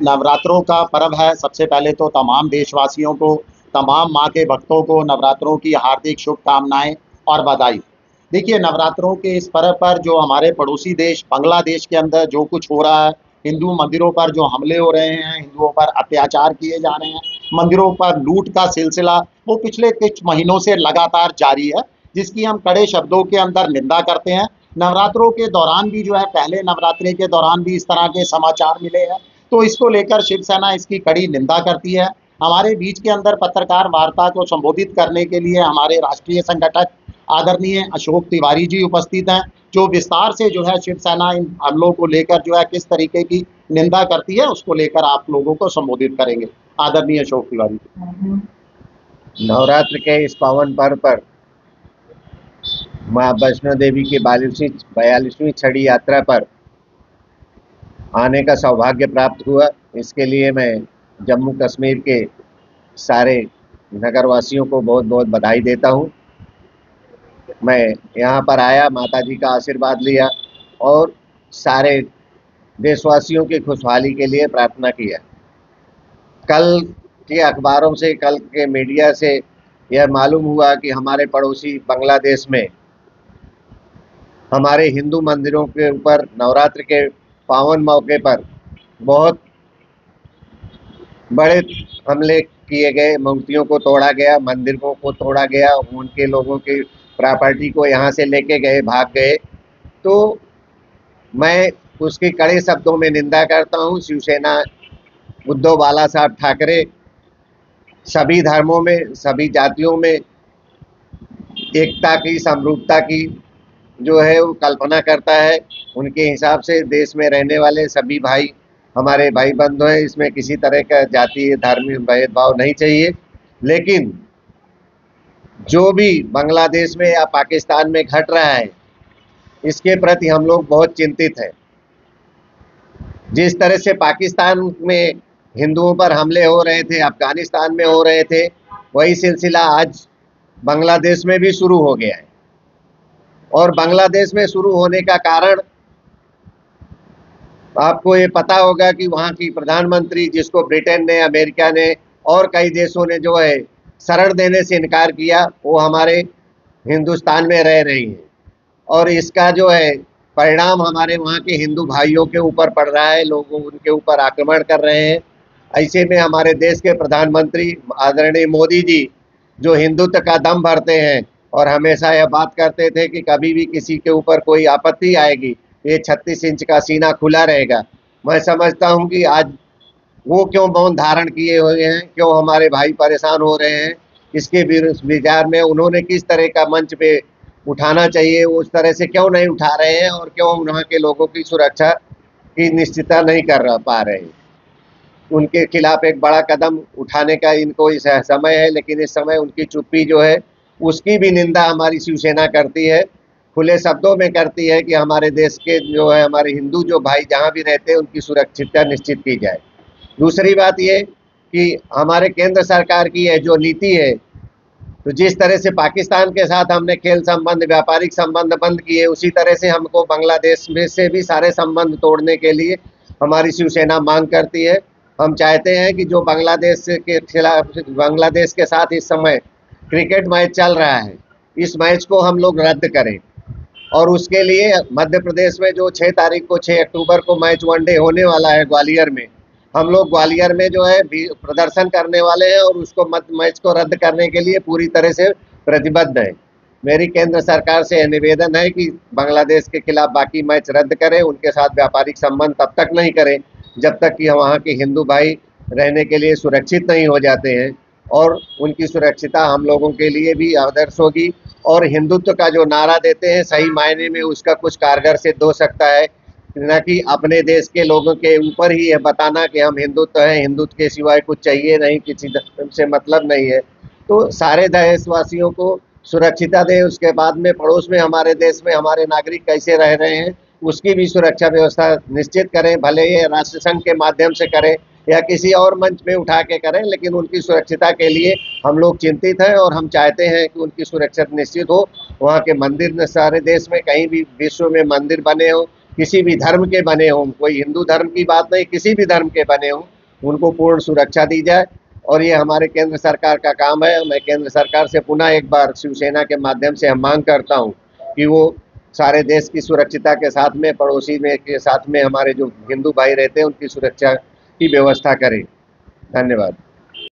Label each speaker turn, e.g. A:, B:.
A: नवरात्रों का पर्व है। सबसे पहले तो तमाम देशवासियों को, तमाम माँ के भक्तों को नवरात्रों की हार्दिक शुभकामनाएं और बधाई। देखिए, नवरात्रों के इस पर्व पर जो हमारे पड़ोसी देश बांग्लादेश के अंदर जो कुछ हो रहा है, हिंदू मंदिरों पर जो हमले हो रहे हैं, हिंदुओं पर अत्याचार किए जा रहे हैं, मंदिरों पर लूट का सिलसिला वो पिछले कुछ महीनों से लगातार जारी है, जिसकी हम कड़े शब्दों के अंदर निंदा करते हैं। नवरात्रों के दौरान भी जो है, पहले नवरात्रि के दौरान भी इस तरह के समाचार मिले हैं, तो इसको लेकर शिवसेना इसकी कड़ी निंदा करती है। हमारे बीच के अंदर पत्रकार वार्ता को संबोधित करने के लिए हमारे राष्ट्रीय संगठक आदरणीय अशोक तिवारी जी उपस्थित हैं, जो विस्तार से जो है शिवसेना इन हमलों को लेकर जो है किस तरीके की निंदा करती है उसको लेकर आप लोगों को संबोधित करेंगे। आदरणीय अशोक तिवारी जी।
B: नवरात्र के इस पावन पर्व पर माँ वैष्णो देवी की 42वीं छड़ी यात्रा पर आने का सौभाग्य प्राप्त हुआ। इसके लिए मैं जम्मू कश्मीर के सारे नगरवासियों को बहुत बहुत बधाई देता हूँ। मैं यहाँ पर आया, माता जी का आशीर्वाद लिया और सारे देशवासियों की खुशहाली के लिए प्रार्थना किया। कल के अखबारों से, कल के मीडिया से यह मालूम हुआ कि हमारे पड़ोसी बांग्लादेश में हमारे हिंदू मंदिरों के ऊपर नवरात्र के पावन मौके पर बहुत बड़े हमले किए गए, मूर्तियों को तोड़ा गया, मंदिरों को तोड़ा गया, उनके लोगों की प्रॉपर्टी को यहाँ से लेके गए, भाग गए। तो मैं उसकी कड़े शब्दों में निंदा करता हूँ। शिवसेना, उद्धव बाला साहब ठाकरे सभी धर्मों में, सभी जातियों में एकता की, समरूपता की जो है वो कल्पना करता है। उनके हिसाब से देश में रहने वाले सभी भाई हमारे भाई बंधु हैं, इसमें किसी तरह का जातीय धार्मिक भेदभाव नहीं चाहिए। लेकिन जो भी बांग्लादेश में या पाकिस्तान में घट रहा है, इसके प्रति हम लोग बहुत चिंतित हैं। जिस तरह से पाकिस्तान में हिंदुओं पर हमले हो रहे थे, अफगानिस्तान में हो रहे थे, वही सिलसिला आज बांग्लादेश में भी शुरू हो गया है। और बांग्लादेश में शुरू होने का कारण आपको ये पता होगा कि वहाँ की प्रधानमंत्री, जिसको ब्रिटेन ने, अमेरिका ने और कई देशों ने जो है शरण देने से इनकार किया, वो हमारे हिंदुस्तान में रह रही हैं। और इसका जो है परिणाम हमारे वहाँ के हिंदू भाइयों के ऊपर पड़ रहा है। लोग उनके ऊपर आक्रमण कर रहे हैं। ऐसे में हमारे देश के प्रधानमंत्री आदरणीय मोदी जी, जो हिंदुत्व का दम भरते हैं और हमेशा यह बात करते थे कि कभी भी किसी के ऊपर कोई आपत्ति आएगी, ये 36 इंच का सीना खुला रहेगा। मैं समझता हूँ कि आज वो क्यों मौन धारण किए हुए हैं, क्यों हमारे भाई परेशान हो रहे हैं, इसके विचार में उन्होंने किस तरह का मंच पे उठाना चाहिए, वो उस तरह से क्यों नहीं उठा रहे हैं और क्यों वहाँ के लोगों की सुरक्षा की निश्चितता नहीं कर पा रहे हैं। उनके खिलाफ एक बड़ा कदम उठाने का इनको इस समय है, लेकिन इस समय उनकी चुप्पी जो है उसकी भी निंदा हमारी शिवसेना करती है, खुले शब्दों में करती है कि हमारे देश के जो है, हमारे हिंदू जो भाई जहाँ भी रहते हैं उनकी सुरक्षितता निश्चित की जाए। दूसरी बात ये कि हमारे केंद्र सरकार की है जो नीति है, तो जिस तरह से पाकिस्तान के साथ हमने खेल संबंध, व्यापारिक संबंध बंद किए, उसी तरह से हमको बांग्लादेश में से भी सारे संबंध तोड़ने के लिए हमारी शिवसेना मांग करती है। हम चाहते हैं कि जो बांग्लादेश के खिलाफ, बांग्लादेश के साथ इस समय क्रिकेट मैच चल रहा है, इस मैच को हम लोग रद्द करें। और उसके लिए मध्य प्रदेश में जो 6 तारीख को, 6 अक्टूबर को मैच वनडे होने वाला है ग्वालियर में, हम लोग ग्वालियर में जो है प्रदर्शन करने वाले हैं और उसको मैच को रद्द करने के लिए पूरी तरह से प्रतिबद्ध है। मेरी केंद्र सरकार से निवेदन है कि बांग्लादेश के खिलाफ बाकी मैच रद्द करें, उनके साथ व्यापारिक संबंध तब तक नहीं करें जब तक कि वहाँ के हिंदू भाई रहने के लिए सुरक्षित नहीं हो जाते हैं। और उनकी सुरक्षिता हम लोगों के लिए भी आदर्श होगी। और हिंदुत्व का जो नारा देते हैं, सही मायने में उसका कुछ कारगर सिद्ध हो सकता है, न कि अपने देश के लोगों के ऊपर ही यह बताना कि हम हिंदुत्व हैं, हिंदुत्व के सिवाय कुछ चाहिए नहीं, किसी धर्म से मतलब नहीं है। तो सारे देशवासियों को सुरक्षिता दें, उसके बाद में पड़ोस में हमारे देश में हमारे नागरिक कैसे रह रहे हैं उसकी भी सुरक्षा व्यवस्था निश्चित करें। भले ये राष्ट्र संघ के माध्यम से करें या किसी और मंच में उठा के करें, लेकिन उनकी सुरक्षिता के लिए हम लोग चिंतित हैं और हम चाहते हैं कि उनकी सुरक्षा निश्चित हो। वहाँ के मंदिर सारे देश में कहीं भी विश्व में मंदिर बने हो, किसी भी धर्म के बने हों, कोई हिंदू धर्म की बात नहीं, किसी भी धर्म के बने हों, उनको पूर्ण सुरक्षा दी जाए। और ये हमारे केंद्र सरकार का काम है। मैं केंद्र सरकार से पुनः एक बार शिवसेना के माध्यम से हम मांग करता हूँ कि वो सारे देश की सुरक्षिता के साथ में, पड़ोसी में के साथ में हमारे जो हिंदू भाई रहते हैं उनकी सुरक्षा की व्यवस्था करें। धन्यवाद।